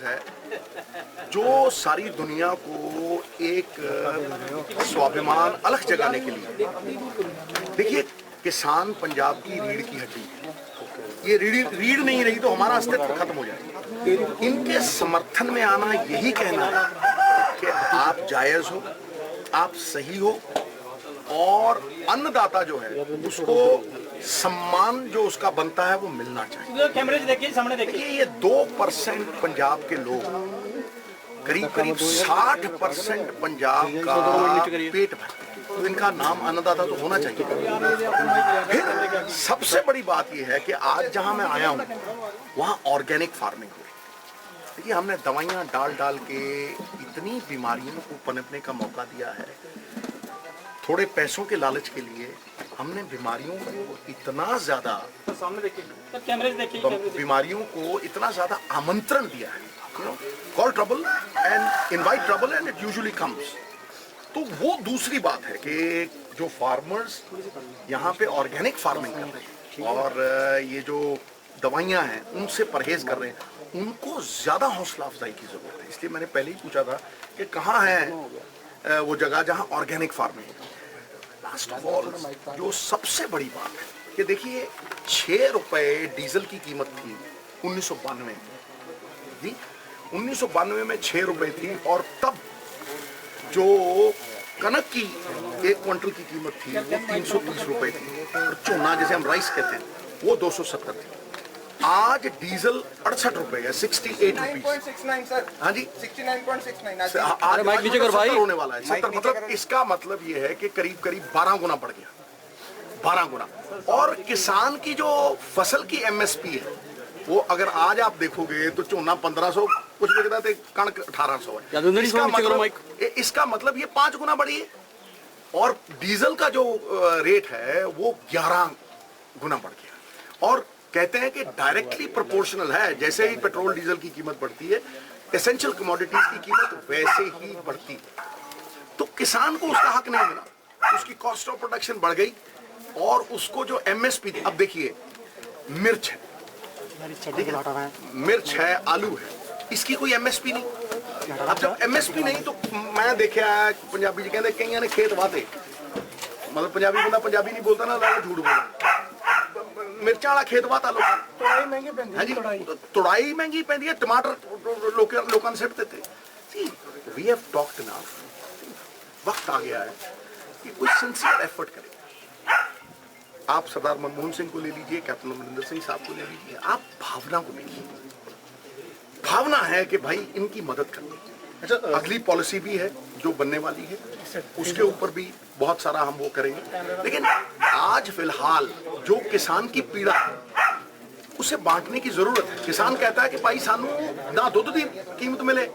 है जो सारी दुनिया को एक स्वाभिमान अलग जगाने के लिए, देखिए किसान पंजाब की रीढ़ की हड्डी है। ये रीढ़ नहीं रही तो हमारा अस्तित्व खत्म हो जाएगा। इनके समर्थन में आना यही कहना है कि आप जायज हो, आप सही हो और अन्नदाता जो है उसको सम्मान जो उसका बनता है वो मिलना चाहिए। कैमरे से देखिए, सामने देखिए। ये 2% पंजाब के लोग, करीब 60% पंजाब का पेट भरते हैं, तो इनका नाम अन्नदाता तो होना चाहिए। फिर सबसे बड़ी बात यह है कि आज जहां मैं आया हूं वहां ऑर्गेनिक फार्मिंग हो रही है। देखिए हमने दवाइयां डाल के इतनी बीमारियों को पनपने का मौका दिया है। थोड़े पैसों के लालच के लिए हमने बीमारियों को इतना ज्यादा, सामने देखिए, कैमरे से देखिए, बीमारियों को इतना ज्यादा आमंत्रण दिया है। Call trouble and invite trouble and it usually comes. तो वो दूसरी बात है कि जो फार्मर्स यहाँ पे ऑर्गेनिक फार्मिंग कर रहे हैं और ये जो दवाइयाँ हैं उनसे परहेज कर रहे हैं, उनको ज्यादा हौसला अफजाई की जरूरत है। इसलिए मैंने पहले ही पूछा था कि कहाँ है वो जगह जहाँ ऑर्गेनिक फार्मिंग होती है। लास्ट ऑफ ऑल जो सबसे बड़ी बात है कि देखिए 6 रुपए डीजल की कीमत थी 1992 में। जी 1992 में 6 रुपए थी और तब जो कनक की 1 क्विंटल की कीमत थी वो 330 रुपए थी और चोना जिसे हम राइस कहते हैं वो 270 थी। आज डीजल 68 रुपए है, 68 रुपीज। हाँ जी 69.69 आज नीचे कर भाई होने वाला है 70। मतलब इसका मतलब ये है कि करीब 12 गुना बढ़ गया, 12 गुना। और किसान की जो फसल की एमएसपी है वो अगर आज आप देखोगे तो चोना 1500 कुछ बिकता है, कणक 1800 है। इसका मतलब ये 5 गुना बढ़ी है। और डीजल का जो रेट है वो 11 गुना बढ़ गया। और कहते हैं कि डायरेक्टली प्रोपोर्शनल है, जैसे ही पेट्रोल डीजल की कीमत बढ़ती है एसेंशियल कमोडिटीज की कीमत वैसे ही बढ़ती है। तो किसान को उसका हक नहीं मिला, उसकी कॉस्ट ऑफ प्रोडक्शन बढ़ गई और उसको जो एमएसपी थी, अब देखिए मिर्च है, मिर्च है, आलू है, इसकी कोई एमएसपी नहीं। अब जब एमएसपी नहीं तो मैं देखा पंजाबी जी कहते कई ने खेत वाते, मतलब पंजाबी बंदा पंजाबी नहीं बोलता ना, झूठ बोलता। मिर्चा वाला खेत वाता लोग, तुड़ाई महंगी पैंदी है, तुड़ाई महंगी पैंदी है, टमाटर लोकां ने सिट देते। वी हैव टॉक्ड इनफ, वक्त आ गया है कि कोई सिंसियर एफर्ट करे। आप सरदार मनमोहन सिंह को ले लीजिए, कैप्टन अमरिंदर सिंह साहब को ले लीजिए, आप भावना को देखिए। भावना है कि भाई इनकी मदद करनी। अच्छा, अगली पॉलिसी भी है जो बनने वाली है, उसके ऊपर भी बहुत सारा हम वो करेंगे। लेकिन आज फिलहाल जो किसान की पीड़ा है उसे बांटने की जरूरत है। किसान कहता है कि भाई सानू ना दुध की कीमत मिले,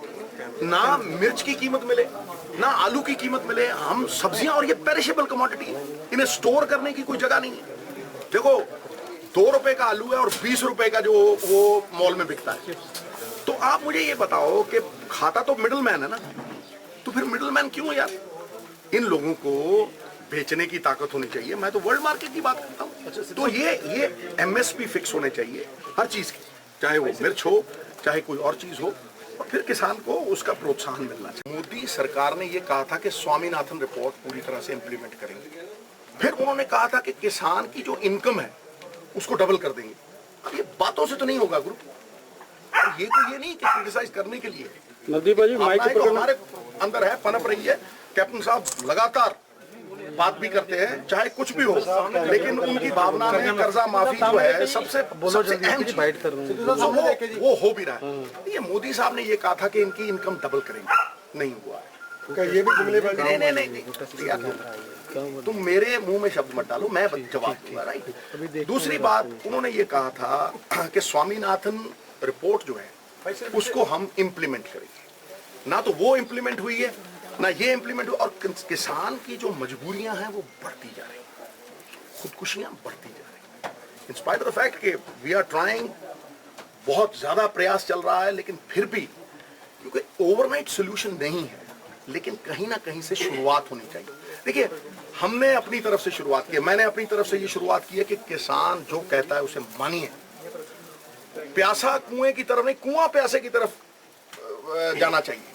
ना मिर्च की कीमत मिले, ना आलू की कीमत मिले। हम सब्जियां, और ये पेरिशेबल कमोडिटी है, इन्हें स्टोर करने की कोई जगह नहीं है। देखो 2 रुपए का आलू है और 20 रुपए का जो वो मॉल में बिकता है। तो आप मुझे ये बताओ कि खाता तो मिडिल मैन है ना, तो फिर मिडिल मैन क्यों यार? इन लोगों को बेचने की ताकत होनी चाहिए। मैं तो वर्ल्ड मार्केट की बात करता हूँ। तो ये एमएसपी फिक्स होने चाहिए हर चीज की, चाहे वो मिर्च हो चाहे कोई और चीज हो, और फिर किसान को उसका प्रोत्साहन मिलना चाहिए। मोदी सरकार ने ये कहा था कि स्वामीनाथन रिपोर्ट पूरी तरह से इंप्लीमेंट करेंगे। फिर उन्होंने कहा था कि किसान की जो इनकम है उसको डबल कर देंगे। अब ये बातों से तो नहीं होगा गुरु, ये तो ये नहीं कि क्रिटिसाइज करने के लिए। हमारे अंदर है, पनप रही है। कैप्टन साहब लगातार बात भी करते हैं, चाहे कुछ भी हो, लेकिन उनकी भावना में कर्जा माफी जो है सबसे अहम चीज, वो हो भी रहा है। ये मोदी साहब ने ये कहा था कि इनकी इनकम डबल करेंगे, नहीं हुआ है। ये भी जुमलेबाजी नहीं, तुम मेरे मुंह में शब्द मत डालो, मैं जवाब दूंगा। राइट। दूसरी बात, उन्होंने ये कहा था कि स्वामीनाथन रिपोर्ट जो है उसको हम इंप्लीमेंट करेंगे। ना तो वो इंप्लीमेंट हुई है ना ये इंप्लीमेंट हुआ, और किसान की जो मजबूरियां हैं वो बढ़ती जा रही, खुदकुशियां बढ़ती जा रही। In spite of the fact कि वी आर ट्राइंग, बहुत ज्यादा प्रयास चल रहा है, लेकिन फिर भी क्योंकि ओवरनाइट सोल्यूशन नहीं है, लेकिन कहीं ना कहीं से शुरुआत होनी चाहिए। देखिए हमने अपनी तरफ से शुरुआत की, मैंने अपनी तरफ से ये शुरुआत की है कि किसान जो कहता है उसे मानिए। प्यासा कुएं की तरफ नहीं, कुआं प्यासे की तरफ जाना चाहिए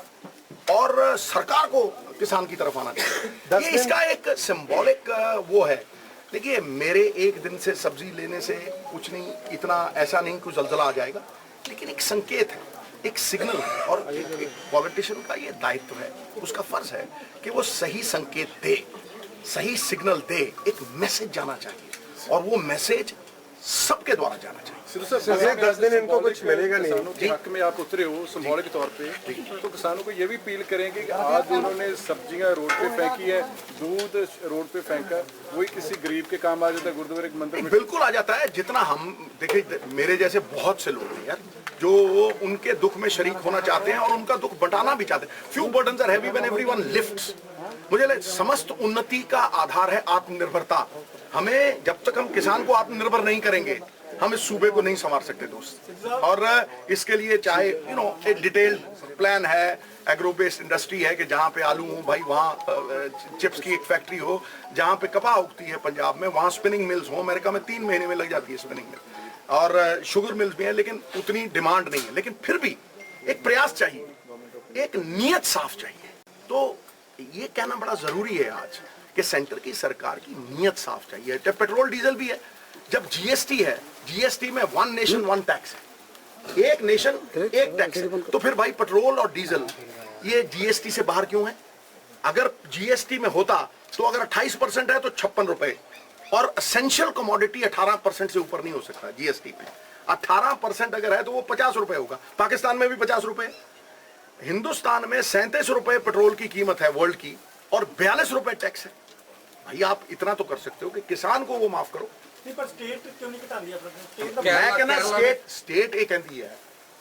और सरकार को किसान की तरफ आना चाहिए। ये इसका एक सिंबॉलिक वो है। देखिए, मेरे एक दिन से सब्जी लेने से कुछ नहीं, इतना ऐसा नहीं कि जलजला आ जाएगा, लेकिन एक संकेत है, एक सिग्नल है और एक पॉलिटिशियन का ये दायित्व है, उसका फर्ज है कि वो सही संकेत दे, सही सिग्नल दे, एक मैसेज जाना चाहिए और वो मैसेज सबके द्वारा जाना चाहिए। सिर्फ 10 दिन इनको कुछ मिलेगा नहीं। किसानों के हक में आप उतरे हो सिंबॉलिक तौर पे, तो किसानों को ये भी अपील करेंगे कि आज उन्होंने सब्जियां रोड पे फेंकी है, दूध रोड पे फेंका, वही किसी गरीब के काम आ जाता है, गुरुद्वारे के मंदिर में बिल्कुल आ जाता है। जितना हम देखिए, मेरे जैसे बहुत से लोग हैं यार जो उनके दुख में शरीक होना चाहते हैं और उनका दुख बंटाना भी चाहते हैं। Few burdens are heavy when everyone lifts. मुझे समस्त उन्नति का आधार है आत्मनिर्भरता। हमें जब तक हम किसान को आत्मनिर्भर नहीं करेंगे, हम इस सूबे को नहीं संवार सकते दोस्त। और इसके लिए चाहे एक डिटेल्ड प्लान है, एग्रो बेस्ड इंडस्ट्री है कि जहाँ पे आलू हो भाई वहाँ चिप्स की एक फैक्ट्री हो, जहाँ पे कपाह उगती है पंजाब में वहाँ स्पिनिंग मिल्स हो। अमेरिका में 3 महीने में लग जाती है स्पिनिंग मिल, और शुगर मिल्स भी हैं, लेकिन उतनी डिमांड नहीं है। लेकिन फिर भी एक प्रयास चाहिए, एक नीयत साफ चाहिए। तो ये कहना बड़ा जरूरी है आज कि सेंटर की सरकार की नीयत साफ चाहिए। जब पेट्रोल डीजल भी है, जब जीएसटी है, जीएसटी में 1 नेशन 1 टैक्स है, एक नेशन एक टैक्स है, तो फिर भाई पेट्रोल और डीजल ये जीएसटी से बाहर क्यों है? अगर जीएसटी में होता तो अगर 28% है तो 56 रुपए, और एसेंशियल कमोडिटी 18% से ऊपर नहीं हो सकता जीएसटी में। 18% अगर है तो वो 50 रुपए होगा। पाकिस्तान में भी 50 रुपए, हिंदुस्तान में 37 रुपए पेट्रोल की कीमत है वर्ल्ड की, और 42 रुपए टैक्स है। भाई आप इतना तो कर सकते हो कि किसान को वो माफ करो। नहीं, पर स्टेट क्यों नहीं घटा दिया? मैं कहना स्टेट ਇਹ ਕਹਿੰਦੀ ਹੈ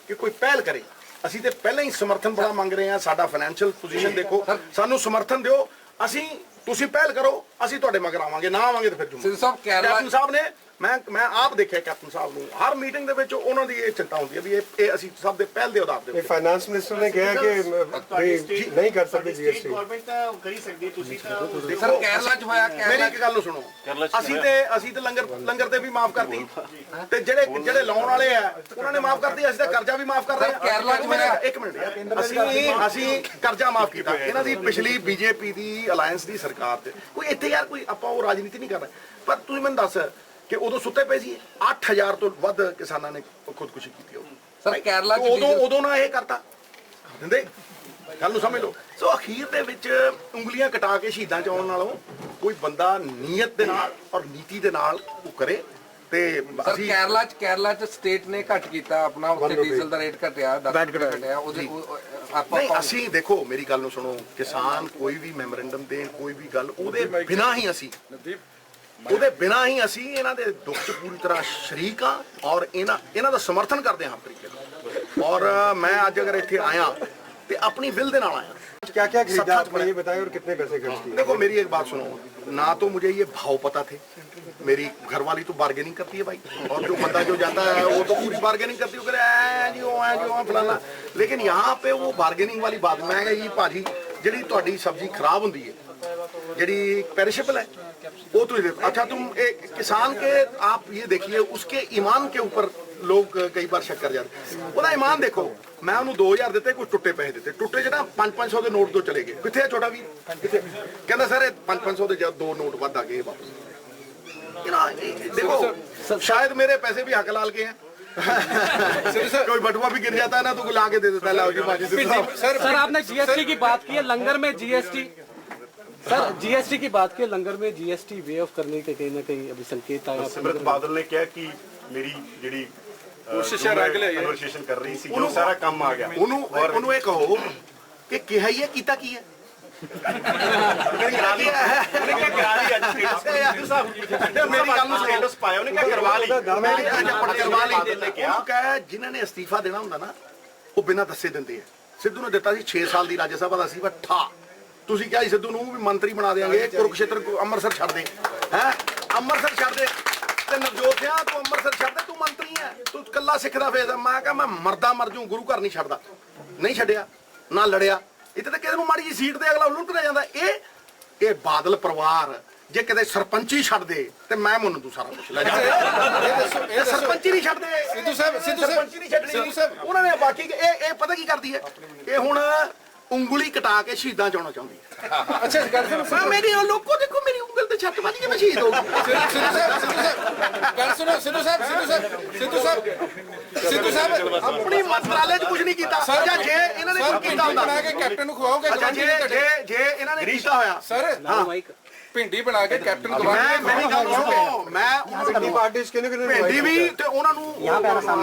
ਕਿ ਕੋਈ ਪਹਿਲ ਕਰੇ। ਅਸੀਂ ਤੇ ਪਹਿਲਾਂ ਹੀ ਸਮਰਥਨ ਬੜਾ ਮੰਗ ਰਹੇ ਹਾਂ। ਸਾਡਾ ਫਾਈਨੈਂਸ਼ੀਅਲ ਪੋਜੀਸ਼ਨ ਦੇਖੋ, ਸਾਨੂੰ ਸਮਰਥਨ ਦਿਓ। ਅਸੀਂ ਤੁਸੀਂ ਪਹਿਲ ਕਰੋ, ਅਸੀਂ ਤੁਹਾਡੇ ਮਗਰ ਆਵਾਂਗੇ, ਨਾ ਆਵਾਂਗੇ ਤਾਂ ਫਿਰ ਸਿੱਧੂ ਸਾਹਿਬ ਕੈਪਟਨ ਸਾਹਿਬ ਨੇ ਮੈਂ ਆਪ ਦੇਖਿਆ ਕੈਪਟਨ ਸਾਹਿਬ ਨੂੰ ਹਰ ਮੀਟਿੰਗ ਦੇ ਵਿੱਚ ਉਹਨਾਂ ਦੀ ਇਹ ਚਿੰਤਾ ਹੁੰਦੀ ਹੈ ਵੀ ਇਹ ਅਸੀਂ ਸਭ ਦੇ ਪਹਿਲ ਦੇ ਆਧਾਰ ਤੇ। फाइनेंस मिनिस्टर ने कहा कि नहीं कर सकते जीएसटी। गवर्नमेंट ਤਾਂ ਕਰੀ ਸਕਦੀ, ਤੁਸੀਂ ਤਾਂ सर केरला च होया, ਮੇਰੀ ਇੱਕ ਗੱਲ ਨੂੰ ਸੁਣੋ, ਅਸੀਂ ਤੇ ਲੰਗਰ ਤੇ ਵੀ ਮਾਫ ਕਰਤੀ, ਤੇ ਜਿਹੜੇ ਲਾਉਣ ਵਾਲੇ ਆ ਉਹਨਾਂ ਨੇ ਮਾਫ ਕਰਤੀ। ਅਸੀਂ ਤਾਂ ਕਰਜ਼ਾ ਵੀ ਮਾਫ ਕਰ ਰਹੇ ਹਾਂ। ਕੇਰਲਾ ਚ ਹੋਇਆ। ਇੱਕ ਮਿੰਟ ਯਾਰ, ਅਸੀਂ ਕਰਜ਼ਾ ਮਾਫ ਕੀਤਾ। ਇਹਨਾਂ ਦੀ ਪਿਛਲੀ ਬੀਜੇਪੀ ਦੀ ਅਲਾਈਅੰਸ ਦੀ ਸਰਕਾਰ ਤੇ ਕੋਈ ਇੱਥੇ ਯਾਰ ਕੋਈ ਆਪਾਂ ਉਹ ਰਾਜਨੀਤੀ ਨਹੀਂ ਕਰ ਰਹੇ। ਪਰ ਤੁਸੀਂ ਮੈਨੂੰ ਦੱਸ ਕਿ ਉਦੋਂ ਸੁੱਤੇ ਪਏ ਸੀ 8000 ਤੋਂ ਵੱਧ ਕਿਸਾਨਾਂ ਨੇ ਖੁਦਕੁਸ਼ੀ ਕੀਤੀ ਹੋਊ। ਸਰ ਕੇਰਲਾ ਚ ਉਦੋਂ ਨਾ ਇਹ ਕਰਤਾ ਦਿੰਦੇ, ਗੱਲ ਨੂੰ ਸਮਝ ਲਓ। ਸੋ ਅਖੀਰ ਦੇ ਵਿੱਚ ਉਂਗਲੀਆਂ ਕਟਾ ਕੇ ਸ਼ਹੀਦਾਂ ਚ ਆਉਣ ਨਾਲੋਂ ਕੋਈ ਬੰਦਾ ਨੀਅਤ ਦੇ ਨਾਲ ਔਰ ਨੀਤੀ ਦੇ ਨਾਲ ਉਹ ਕਰੇ। ਤੇ ਸਰ ਕੇਰਲਾ ਚ ਸਟੇਟ ਨੇ ਘਟ ਕੀਤਾ ਆਪਣਾ, ਉੱਥੇ ਡੀਜ਼ਲ ਦਾ ਰੇਟ ਘਟਿਆ, 10 ਰੁਪਏ ਘਟਿਆ। ਉਹਦੇ ਆਪਾਂ ਨਹੀਂ, ਅਸੀਂ ਦੇਖੋ ਮੇਰੀ ਗੱਲ ਨੂੰ ਸੁਣੋ, ਕਿਸਾਨ ਕੋਈ ਵੀ ਮੈਮੋਰੈਂਡਮ ਦੇਣ, ਕੋਈ ਵੀ ਗੱਲ, ਉਹਦੇ ਬਿਨਾਂ ਹੀ ਅਸੀਂ ਇਹਨਾਂ ਦੇ ਦੁੱਖ 'ਚ ਪੂਰੀ ਤਰ੍ਹਾਂ ਸ਼ਰੀਕ ਹਾਂ ਔਰ ਇਹਨਾਂ ਦਾ ਸਮਰਥਨ ਕਰਦੇ ਹਾਂ ਹਰ ਤਰੀਕੇ ਨਾਲ। ਔਰ ਮੈਂ ਅੱਜ ਅਗਰ ਇੱਥੇ ਆਇਆ ਤੇ ਆਪਣੀ ਵਿਲ ਦੇ ਨਾਲ आया। क्या क्या खरीदा आपने ये बताएं और कितने पैसे खर्च किए? देखो मेरी एक बात सुनो, ना तो मुझे ये भाव पता थे, मेरी घरवाली तो बार्गेनिंग करती है भाई, और जो बंदा जो जाता है वो तो पूरी बार्गेनिंग करती है, जी फलाना। लेकिन यहाँ पे वो बार्गेनिंग वाली बात, मैं जी भाजी जी ਤੁਹਾਡੀ सब्जी खराब होती है, जी पेरिशेबल है, वो तो अच्छा तुम एक किसान के आप ये देखिए उसके ईमान के ऊपर लोग कई बार शक कर जाते। ਉਹਦਾ ईमान देखो, मैं ਉਹਨੂੰ 2000 ਦਿੱਤੇ, ਕੋਈ ਟੁੱਟੇ ਪੈਸੇ ਦਿੱਤੇ, ਟੁੱਟੇ ਜਿਹੜਾ 500 ਦੇ ਨੋਟ ਤੋਂ ਚਲੇ ਗਏ। ਕਿੱਥੇ ਛੋਟਾ ਵੀ ਕਿੱਥੇ ਕਹਿੰਦਾ ਸਰ 500 ਦੇ ਜਦ 2 ਨੋਟ ਵੱਧ ਆ ਗਏ ਵਾਪਸ। देखो शायद मेरे पैसे भी हक लाल के हैं। कोई बटुआ भी गिर जाता है ना तो ला के दे देता है, लाओ जी बाजी। सर आपने जीएसटी की बात की है, लंगर में जीएसटी, सर जीएसटी की बात की, लंगर में जीएसटी वे ऑफ करने के कहीं ना कहीं अभी संकेत आया। सिमरत बादल ने कहा कि मेरी ਜਿਹੜੀ ਕੋਸ਼ਿਸ਼ ਹੈ ਰੈਗੂਲਰ ਕਨਵਰਸੇਸ਼ਨ ਕਰ ਰਹੀ ਸੀ, ਜੋ ਸਾਰਾ ਕੰਮ ਆ ਗਿਆ। ਉਹਨੂੰ ਇਹ ਕਹੋ ਕਿ ਕਿਹਾ ਹੀ ਹੈ ਕੀਤਾ ਕੀ ਹੈ। ਮੇਰੀ ਗੱਲ ਨੂੰ ਸਟੇਟਸ ਪਾਇਆ, ਉਹਨੇ ਕਿਹਾ ਕਰਵਾ ਲਈ, ਕਰਵਾ ਲਈ। ਉਹਨੂੰ ਕਹੇ ਜਿਨ੍ਹਾਂ ਨੇ ਅਸਤੀਫਾ ਦੇਣਾ ਹੁੰਦਾ ਨਾ ਉਹ ਬਿਨਾਂ ਦੱਸੇ ਦਿੰਦੇ ਆ। ਸਿੱਧੂ ਨੇ ਦਿੱਤਾ ਸੀ 6 ਸਾਲ ਦੀ ਰਾਜ ਸਭਾ ਦਾ ਅਸਤੀਫਾ, ਠਾ ਤੁਸੀਂ ਕਿਹਾ ਸੀ ਸਿੱਧੂ ਨੂੰ ਵੀ ਮੰਤਰੀ ਬਣਾ ਦੇਾਂਗੇ, ਕੁਰੂਕਸ਼ੇਤਰ ਅੰਮ੍ਰਿਤਸਰ ਛੱਡ ਦੇ, ਹੈ ਅੰਮ੍ਰਿਤਸਰ ਛੱਡ ਦੇ, ਤੇ ਨਵਜੋਤ ਸਿੰਘ ਤੂੰ ਅੰਮ੍ਰਿਤਸਰ ਛੱਡ ਦੇ, ਤੂੰ ਮੰਤਰੀ ਹੈ, ਤੂੰ ਕੱਲਾ ਸਿੱਖ ਦਾ ਫੇਸ। ਮੈਂ ਕਿਹਾ ਮੈਂ ਮਰਦਾ ਮਰ ਜੂ, ਗੁਰੂ ਘਰ ਨਹੀਂ ਛੱਡਦਾ। ਨਹੀਂ ਛੱਡਿਆ, ਨਾ ਲੜਿਆ। ਇੱਥੇ ਤਾਂ ਕਿਸੇ ਨੂੰ ਮਾੜੀ ਜੀ ਸੀਟ ਤੇ ਅਗਲਾ ਲੁੱਟਦਾ ਜਾਂਦਾ। ਇਹ ਬਾਦਲ ਪਰਿਵਾਰ ਜੇ ਕਿਤੇ ਸਰਪੰਚੀ ਛੱਡ ਦੇ ਤੇ ਮੈਂ ਮੰਨ ਤੂੰ ਸਾਰਾ ਕੁਝ ਲੈ ਜਾ। ਸਰਪੰਚੀ ਨਹੀਂ ਛੱਡਦੇ, ਸਿੱਧੂ ਸਾਹਿਬ ਸਰਪੰਚੀ ਨਹੀਂ ਛੱਡਣੀ ਉਹਨਾਂ ਨੇ। ਬਾਕੀ ਇਹ ਪਤਾ ਕੀ ਕਰਦੀ ਹੈ, ਕਿ ਹੁਣ ਉਂਗਲੀ ਕਟਾ ਕੇ ਸ਼ਹੀਦਾਂ ਚਾਉਣਾ ਚਾਹੁੰਦੀ ਹੈ। ਅੱਛਾ ਗੱਲ ਸੁਣੋ ਮੈਂ ਮੇਰੀ ਉਹ ਲੋਕੋ ਦੇਖੋ ਮੇਰੀ ਉਂਗਲ ਤੇ ਛੱਟ ਵੱਜ ਕੇ ਮੈਂ ਸ਼ਹੀਦ ਹੋ ਗਈ। ਗੱਲ ਸੁਣੋ ਸਿੱਧੂ ਸਾਹਿਬ ਆਪਣੀ ਮੰਤਰਾਲੇ 'ਚ ਕੁਝ ਨਹੀਂ ਕੀਤਾ। ਅੱਛਾ ਜੇ ਇਹਨਾਂ ਨੇ ਕੁਝ ਕੀਤਾ ਹੁੰਦਾ, ਬਣਾ ਕੇ ਕੈਪਟਨ ਨੂੰ ਖਵਾਓਗੇ ਅੱਛਾ ਜੇ ਇਹਨਾਂ ਨੇ ਕੀਤਾ ਹੋਇਆ, ਸਰ ਭਿੰਡੀ ਬਣਾ ਕੇ ਕੈਪਟਨ ਮੈਂ ਖਵਾਓਗੇ। ਮੇਰੀ ਗੱਲ ਸੁਣੋ, ਮੈਂ ਪਾਰਟੀ ਭੇਂਡੀ ਵੀ ਤੇ ਉਹਨਾਂ ਨੂੰ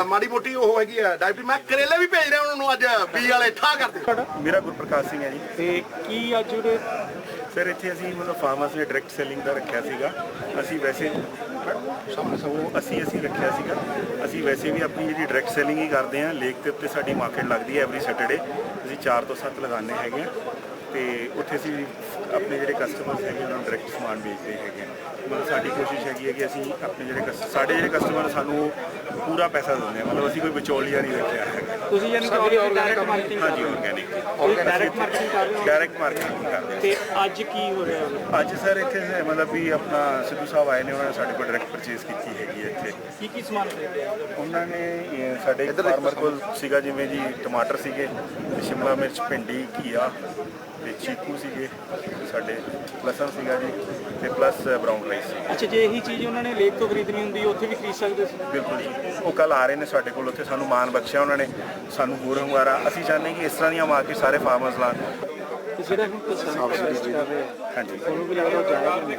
ਮਾੜੀ ਮੋਟੀ ਉਹ ਹੈਗੀ ਆ ਡਾਇਬਟੀ, ਮੈਂ ਕਰੇਲੇ ਵੀ ਭੇਜ ਰਿਹਾ ਉਹਨਾਂ ਨੂੰ ਅੱਜ ਬੀ ਵਾਲੇ ਠਾ ਕਰਦੇ। ਮੇਰਾ ਗੁਰਪ੍ਰਕਾਸ਼ ਸਿੰਘ ਹੈ ਜੀ। ਤੇ ਕੀ ਅੱਜ ਉਹਦੇ ਸਰ ਇੱਥੇ ਅਸੀਂ ਮਤਲਬ ਫਾਰਮਰਸ ਨੇ ਡਾਇਰੈਕਟ ਸੈਲਿੰਗ ਦਾ ਰੱਖਿਆ ਸੀਗਾ। ਅਸੀਂ ਵੈਸੇ ਅਸੀਂ ਰੱਖਿਆ ਸੀਗਾ। ਅਸੀਂ ਵੈਸੇ ਵੀ ਆਪਣੀ ਜਿਹੜੀ ਡਾਇਰੈਕਟ ਸੈਲਿੰਗ ਹੀ ਕਰਦੇ ਹਾਂ। ਲੇਕ ਦੇ ਉੱਤੇ ਸਾਡੀ ਮਾਰਕੀਟ ਲੱਗਦੀ ਹੈ ਐਵਰੀ ਸੈਟਰਡੇ। ਅਸੀਂ 4 ਤੋਂ 7 ਲਗਾਉਂਦੇ ਹੈਗੇ ਹਾਂ ਤੇ ਉੱਥੇ ਅਸੀਂ ਆਪਣੇ ਜਿਹੜੇ ਕਸਟਮਰਸ ਹੈਗੇ ਉਹਨਾਂ ਨੂੰ ਡਾਇਰੈਕਟ ਸਮਾਨ ਵੇਚਦੇ ਹੈਗੇ ਹਾਂ। ਮਤਲਬ ਸਾਡੀ ਕੋਸ਼ਿਸ਼ ਹੈਗੀ ਹੈ ਕਿ ਅਸੀਂ ਆਪਣੇ ਸਾਡੇ ਜਿਹੜੇ ਕਸਟਮਰ ਸਾਨੂੰ ਪੂਰਾ ਪੈਸਾ ਦਿੰਦੇ ਹਾਂ। ਮਤਲਬ ਅਸੀਂ ਕੋਈ ਵਿਚੋਲੀਆ ਨਹੀਂ ਰੱਖਿਆ ਹੈਗਾ। ਤੁਸੀਂ ਯਾਨੀ ਕਿ ਡਾਇਰੈਕਟ ਮਾਰਕੀਟਿੰਗ ਹਾਂਜੀ ਆਰਗੈਨਿਕ ਡਾਇਰੈਕਟ ਮਾਰਕੀਟਿੰਗ ਕਰ ਰਹੇ ਹੋ ਡਾਇਰੈਕਟ ਮਾਰਕੀਟਿੰਗ ਕਰਦੇ ਹਾਂ। ਤੇ ਅੱਜ ਕੀ ਹੋ ਰਿਹਾ? ਅੱਜ ਸਰ ਇੱਥੇ ਮਤਲਬ ਵੀ ਆਪਣਾ ਸਿੱਧੂ ਸਾਹਿਬ ਆਏ ਨੇ, ਉਹਨਾਂ ਨੇ ਸਾਡੇ ਕੋਲ ਡਾਇਰੈਕਟ ਪਰਚੇਸ ਕੀਤੀ ਹੈਗੀ ਹੈ ਇੱਥੇ। ਕੀ ਸਮਾਨ ਖਰੀਦਿਆ? ਉਹਨਾਂ ਨੇ ਸਾਡੇ ਫਾਰਮਰ ਕੋਲ ਸੀਗਾ ਜਿਵੇਂ ਜੀ ਟਮਾਟਰ ਸੀਗੇ, ਸ਼ਿਮਲਾ ਮਿਰਚ, ਭਿੰਡੀ, ਘੀਆ ਤੇ ਚੀਕੂ ਸੀਗੇ, ਸਾਡੇ ਲਸਣ ਸੀਗਾ ਜੀ ਤੇ ਪਲੱਸ ਬਰਾਊਨ ਰਾਈਸ ਸੀ। ਅੱਛਾ, ਜੇ ਇਹੀ ਚੀਜ਼ ਉਹਨਾਂ ਨੇ ਲੇਕ ਤੋਂ ਖਰੀਦਣੀ ਹੁੰਦੀ ਉੱਥੇ ਵੀ ਖਰੀਦ ਸਕਦੇ ਸੀ? ਬਿਲਕੁਲ ਜੀ, ਉਹ ਕੱਲ ਆ ਰਹੇ ਨੇ ਸਾਡੇ ਕੋਲ। ਉੱਥੇ ਸਾਨੂੰ ਮਾਣ ਬਖਸ਼ਿਆ ਉਹਨਾਂ ਨੇ, ਸਾਨੂੰ ਹੋਰ ਹੰਗਾਰਾ। ਅਸੀਂ ਚਾਹੁੰਦੇ ਕਿ ਇਸ ਤਰ੍ਹਾਂ ਦੀਆਂ ਮਾਰਕੀਟ ਸਾਰੇ ਫਾਰਮਰਸ ਲਾਉਣ। ਜਿਹੜਾ ਹੁਣ ਕਿਸਾਨ ਪ੍ਰੋਟੈਸਟ ਕਰ ਰਹੇ ਆ, ਹਾਂਜੀ ਉਹਨੂੰ ਵੀ ਲੱਗਦਾ ਜਾਇਜ਼?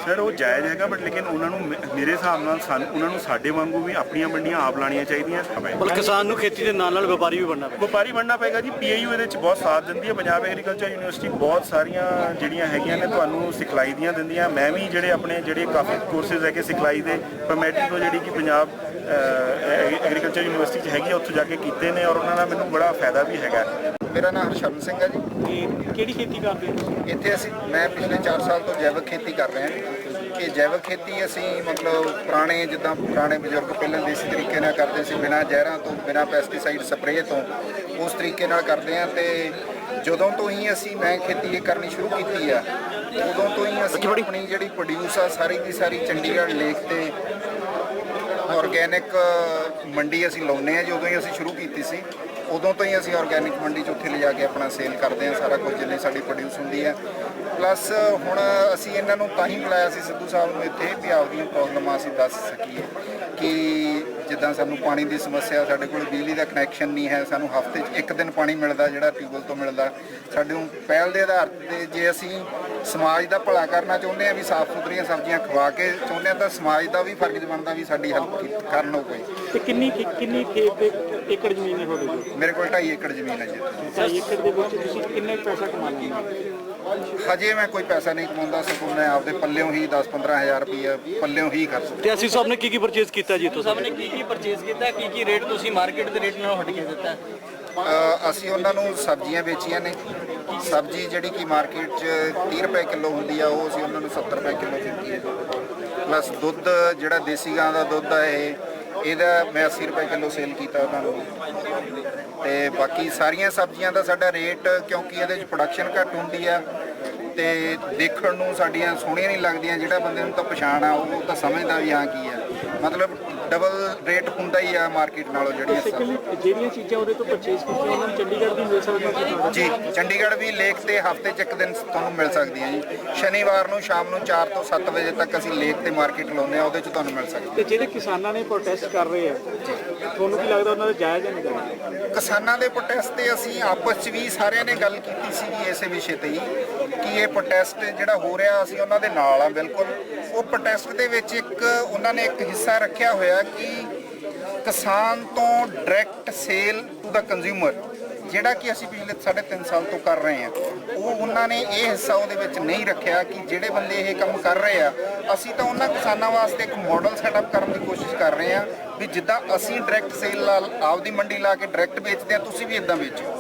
ਸਰ ਉਹ ਜਾਇਜ਼ ਹੈਗਾ, ਬਟ ਲੇਕਿਨ ਉਹਨਾਂ ਨੂੰ ਮੇਰੇ ਹਿਸਾਬ ਨਾਲ ਉਹਨਾਂ ਨੂੰ ਸਾਡੇ ਵਾਂਗੂ ਵੀ ਆਪਣੀਆਂ ਮੰਡੀਆਂ ਆਪ ਲਾਣੀਆਂ ਚਾਹੀਦੀਆਂ। ਮਤਲਬ ਕਿਸਾਨ ਨੂੰ ਖੇਤੀ ਦੇ ਨਾਲ ਨਾਲ ਵਪਾਰੀ ਵੀ ਬਣਨਾ ਪਏਗਾ। ਵਪਾਰੀ ਬਣਨਾ ਪਏਗਾ ਜੀ। PIU ਇਹਦੇ ਵਿੱਚ ਬਹੁਤ ਸਾਥ ਦਿੰਦੀ ਹੈ। ਪੰਜਾਬ ਐਗਰੀਕਲਚਰ ਯੂਨੀਵਰਸਿਟੀ ਬਹੁਤ ਸਾਰੀਆਂ ਜਿਹੜੀਆਂ ਹੈਗੀਆਂ ਨੇ ਤੁਹਾਨੂੰ ਸਿਖਲਾਈ ਦੀਆਂ ਦਿੰਦੀਆਂ। ਮੈਂ ਵੀ ਜਿਹੜੇ ਕਾਫੀ ਕੋਰਸਿਸ ਹੈਗੇ ਸਿਖਲਾਈ ਦੇ ਪਰਮੈਟਿਕ ਤੋਂ ਜਿਹੜੀ ਕਿ ਪੰਜਾਬ ਐਗਰੀਕਲਚਰ ਯੂਨੀਵਰਸਿਟੀ 'ਚ ਹੈਗੀ ਆ, ਉੱਥੇ ਜਾ ਕੇ ਕੀਤੇ ਨੇ ਔਰ ਉਹਨਾਂ ਦਾ ਮੈਨੂੰ ਬੜਾ ਫਾਇਦਾ ਵੀ ਹੈਗਾ। ਮੇਰਾ ਨਾਮ ਹਰਸ਼ਰਨ ਸਿੰਘ ਹੈ ਜੀ। ਤੇ ਕਿਹੜੀ ਖੇਤੀ ਕਰਦੇ ਹੋ ਤੁਸੀਂ? ਇੱਥੇ ਮੈਂ ਪਿਛਲੇ 4 ਸਾਲ ਤੋਂ ਜੈਵਿਕ ਖੇਤੀ ਕਰ ਰਿਹਾ ਹਾਂ। ਕਿ ਜੈਵਿਕ ਖੇਤੀ ਅਸੀਂ ਮਤਲਬ ਪੁਰਾਣੇ ਬਜ਼ੁਰਗ ਪਹਿਲਾਂ ਦੇਸੀ ਤਰੀਕੇ ਨਾਲ ਕਰਦੇ ਸੀ, ਬਿਨਾਂ ਜ਼ਹਿਰਾਂ ਤੋਂ, ਬਿਨਾਂ ਪੈਸਟੀਸਾਈਡ ਸਪਰੇਅ ਤੋਂ, ਉਸ ਤਰੀਕੇ ਨਾਲ ਕਰਦੇ ਹਾਂ। ਤੇ ਜਦੋਂ ਤੋਂ ਹੀ ਮੈਂ ਖੇਤੀ ਕਰਨੀ ਸ਼ੁਰੂ ਕੀਤੀ ਆ, ਉਦੋਂ ਤੋਂ ਹੀ ਅਸੀਂ ਆਪਣੀ ਜਿਹੜੀ ਪ੍ਰੋਡਿਊਸ ਆ ਸਾਰੀ ਦੀ ਸਾਰੀ ਚੰਡੀਗੜ੍ਹ ਲੇਕ ਤੇ ਆਰਗੈਨਿਕ ਮੰਡੀ ਅਸੀਂ ਲਾਉਂਦੇ ਹਾਂ। ਜਦੋਂ ਹੀ ਅਸੀਂ ਸ਼ੁਰੂ ਕੀਤੀ ਸੀ ਉਦੋਂ ਤੋਂ ਹੀ ਅਸੀਂ ਆਰਗੈਨਿਕ ਮੰਡੀ 'ਚ ਉੱਥੇ ਲਿਜਾ ਕੇ ਆਪਣਾ ਸੇਲ ਕਰਦੇ ਹਾਂ ਸਾਰਾ ਕੁਝ ਜਿੰਨੀ ਸਾਡੀ ਪ੍ਰੋਡਿਊਸ ਹੁੰਦੀ ਹੈ। ਪਲੱਸ ਹੁਣ ਅਸੀਂ ਇਹਨਾਂ ਨੂੰ ਤਾਂ ਹੀ ਬੁਲਾਇਆ ਸੀ ਸਿੱਧੂ ਸਾਹਿਬ ਨੂੰ ਇੱਥੇ ਵੀ ਆਪਦੀਆਂ ਪ੍ਰੋਬਲਮਾਂ ਅਸੀਂ ਦੱਸ ਸਕੀਏ ਕਿ ਜਿੱਦਾਂ ਸਾਨੂੰ ਪਾਣੀ ਦੀ ਸਮੱਸਿਆ, ਸਾਡੇ ਕੋਲ ਬਿਜਲੀ ਦਾ ਕਨੈਕਸ਼ਨ ਨਹੀਂ ਹੈ, ਸਾਨੂੰ ਹਫ਼ਤੇ 'ਚ 1 ਦਿਨ ਪਾਣੀ ਮਿਲਦਾ ਜਿਹੜਾ ਟਿਊਬਵੈੱਲ ਤੋਂ ਮਿਲਦਾ। ਸਾਡੇ ਨੂੰ ਪਹਿਲ ਦੇ ਆਧਾਰ 'ਤੇ ਜੇ ਅਸੀਂ ਸਮਾਜ ਦਾ ਭਲਾ ਕਰਨਾ ਚਾਹੁੰਦੇ ਹਾਂ, ਵੀ ਸਾਫ਼ ਸੁਥਰੀਆਂ ਸਬਜ਼ੀਆਂ ਖਵਾ ਕੇ ਚਾਹੁੰਦੇ ਹਾਂ, ਤਾਂ ਸਮਾਜ ਦਾ ਵੀ ਫਰਜ਼ ਬਣਦਾ ਵੀ ਸਾਡੀ ਹੈਲਪ ਕਰਨ ਉਹ ਕੋਈ। ਤੇ ਕਿੰਨੀ ਖੇਤ ਦੇ ਏਕੜ ਜ਼ਮੀਨ ਹੈ ਤੁਹਾਡੇ ਕੋਲ? ਮੇਰੇ ਕੋਲ 2.5 ਏਕੜ ਜ਼ਮੀਨ ਹੈ ਜੀ। 2.5 ਏਕੜ ਦੇ ਵਿੱਚ ਤੁਸੀਂ ਕਿੰਨੇ ਪੈਸਾ ਕਮਾ ਲੈਂਦੇ ਹੋ? ਹਜੇ ਮੈਂ ਕੋਈ ਪੈਸਾ ਨਹੀਂ ਕਮਾਉਂਦਾ, ਸਗੋਂ ਮੈਂ ਆਪਦੇ ਪੱਲਿਓਂ ਹੀ 10-15 ਹਜ਼ਾਰ ਰੁਪਏ ਪੱਲਿਓਂ ਹੀ ਕਰ ਸਕਦਾ। ਤੇ ਅਸੀਂ ਸਭ ਨੇ ਕੀ ਪਰਚੇਸ ਕੀਤਾ ਜੀ? ਸਭ ਨੇ ਕੀ ਪਰਚੇਸ ਕੀਤਾ, ਕੀ ਰੇਟ ਤੁਸੀਂ ਮਾਰਕੀਟ ਦੇ ਰੇਟ ਨਾਲੋਂ ਹਟ ਕੇ ਦਿੱਤਾ? ਅਸੀਂ ਉਹਨਾਂ ਨੂੰ ਸਬਜ਼ੀਆਂ ਵੇਚੀਆਂ ਨੇ। ਸਬਜ਼ੀ ਜਿਹੜੀ ਕਿ ਮਾਰਕੀਟ 'ਚ 30 ਰੁਪਏ ਕਿਲੋ ਹੁੰਦੀ ਆ, ਉਹ ਅਸੀਂ ਉਹਨਾਂ ਨੂੰ 70 ਰੁਪਏ ਕਿਲੋ ਦਿੱਤੀ ਹੈ। ਪਲੱਸ ਦੁੱਧ ਜਿਹੜਾ ਦੇਸੀ ਗਾਂ ਦਾ ਦੁੱਧ ਆ ਇਹਦਾ ਮੈਂ 80 ਰੁਪਏ ਕਿਲੋ ਸੇਲ ਕੀਤਾ ਉਹਨਾਂ ਨੂੰ। ਤੇ ਬਾਕੀ ਸਾਰੀਆਂ ਸਬਜ਼ੀਆਂ ਦਾ ਸਾਡਾ ਰੇਟ, ਕਿਉਂਕਿ ਇਹਦੇ 'ਚ ਪ੍ਰੋਡਕਸ਼ਨ ਘੱਟ ਹੁੰਦੀ ਆ ਤੇ ਦੇਖਣ ਨੂੰ ਸਾਡੀਆਂ ਸੋਹਣੀਆਂ ਨਹੀਂ ਲੱਗਦੀਆਂ। ਜਿਹੜਾ ਬੰਦੇ ਨੂੰ ਤਾਂ ਪਛਾਣ ਆ ਉਹ ਤਾਂ ਸਮਝਦਾ ਵੀ ਹਾਂ ਕੀ ਆ, ਮਤਲਬ ਡਬਲ ਰੇਟ ਹੁੰਦਾ ਹੀ ਆ ਮਾਰਕੀਟ ਨਾਲੋਂ। ਜਿਹੜੀਆਂ ਚੀਜ਼ਾਂ ਉਹਦੇ ਤੋਂ ਪਰਚੇਸ ਕੀਤੀਆਂ ਉਹਨਾਂ ਨੂੰ ਚੰਡੀਗੜ੍ਹ ਦੀ ਮਿਲ ਸਕਦੀਆਂ ਜੀ? ਚੰਡੀਗੜ੍ਹ ਵੀ ਲੇਕ ਤੇ ਹਫ਼ਤੇ 'ਚ 1 ਦਿਨ ਤੁਹਾਨੂੰ ਮਿਲ ਸਕਦੀਆਂ ਜੀ। ਸ਼ਨੀਵਾਰ ਨੂੰ ਸ਼ਾਮ ਨੂੰ 4 ਤੋਂ 7 ਵਜੇ ਤੱਕ ਅਸੀਂ ਲੇਕ ਤੇ ਮਾਰਕੀਟ ਲਾਉਂਦੇ ਆ, ਉਹਦੇ 'ਚ ਤੁਹਾਨੂੰ ਮਿਲ ਸਕਦੀ। ਤੇ ਜਿਹੜੇ ਕਿਸਾਨਾਂ ਨੇ ਪ੍ਰੋਟੈਸਟ ਕਰ ਰਹੇ ਆ, ਤੁਹਾਨੂੰ ਕੀ ਲੱਗਦਾ ਉਹਨਾਂ ਦਾ ਜਾਇਜ਼ ਹੈ ਨਹੀਂ? ਕਿਸਾਨਾਂ ਦੇ ਪ੍ਰੋਟੈਸਟ ਤੇ ਅਸੀਂ ਆਪਸ 'ਚ ਵੀ ਸਾਰਿਆਂ ਨੇ ਗੱਲ ਕੀਤੀ ਸੀਗੀ ਇਸੇ ਵਿਸ਼ੇ ਤੇ ਹੀ ਕਿ ਇਹ ਪ੍ਰੋਟੈਸਟ ਜਿਹੜਾ ਹੋ ਰਿਹਾ ਅਸੀਂ ਉਹਨਾਂ ਦੇ ਨਾਲ ਆ ਬਿਲਕੁਲ। ਉਹ ਪ੍ਰੋਟੈਸਟ ਦੇ ਵਿੱਚ ਉਹਨਾਂ ਨੇ ਇੱਕ ਹਿੱਸਾ ਰੱਖਿਆ ਹੋਇਆ ਕਿ ਕਿਸਾਨ ਤੋਂ direct sale to the consumer, ਜਿਹੜਾ ਕਿ ਅਸੀਂ ਪਿਛਲੇ 3.5 ਸਾਲ ਤੋਂ ਕਰ ਰਹੇ ਹਾਂ। ਉਹਨਾਂ ਨੇ ਇਹ ਹਿੱਸਾ ਉਹਦੇ ਵਿੱਚ ਨਹੀਂ ਰੱਖਿਆ ਕਿ ਜਿਹੜੇ ਬੰਦੇ ਇਹ ਕੰਮ ਕਰ ਰਹੇ ਆ, ਅਸੀਂ ਤਾਂ ਉਹਨਾਂ ਕਿਸਾਨਾਂ ਵਾਸਤੇ ਇੱਕ ਮਾਡਲ ਸੈਟਅਪ ਕਰਨ ਦੀ ਕੋਸ਼ਿਸ਼ ਕਰ ਰਹੇ ਹਾਂ ਵੀ ਜਿੱਦਾਂ ਅਸੀਂ ਡਾਇਰੈਕਟ ਸੇਲ ਨਾਲ ਆਪਦੀ ਮੰਡੀ ਲਾ ਕੇ ਡਾਇਰੈਕਟ ਵੇਚਦੇ ਹਾਂ, ਤੁਸੀਂ ਵੀ ਇਦਾਂ ਵੇਚੋ।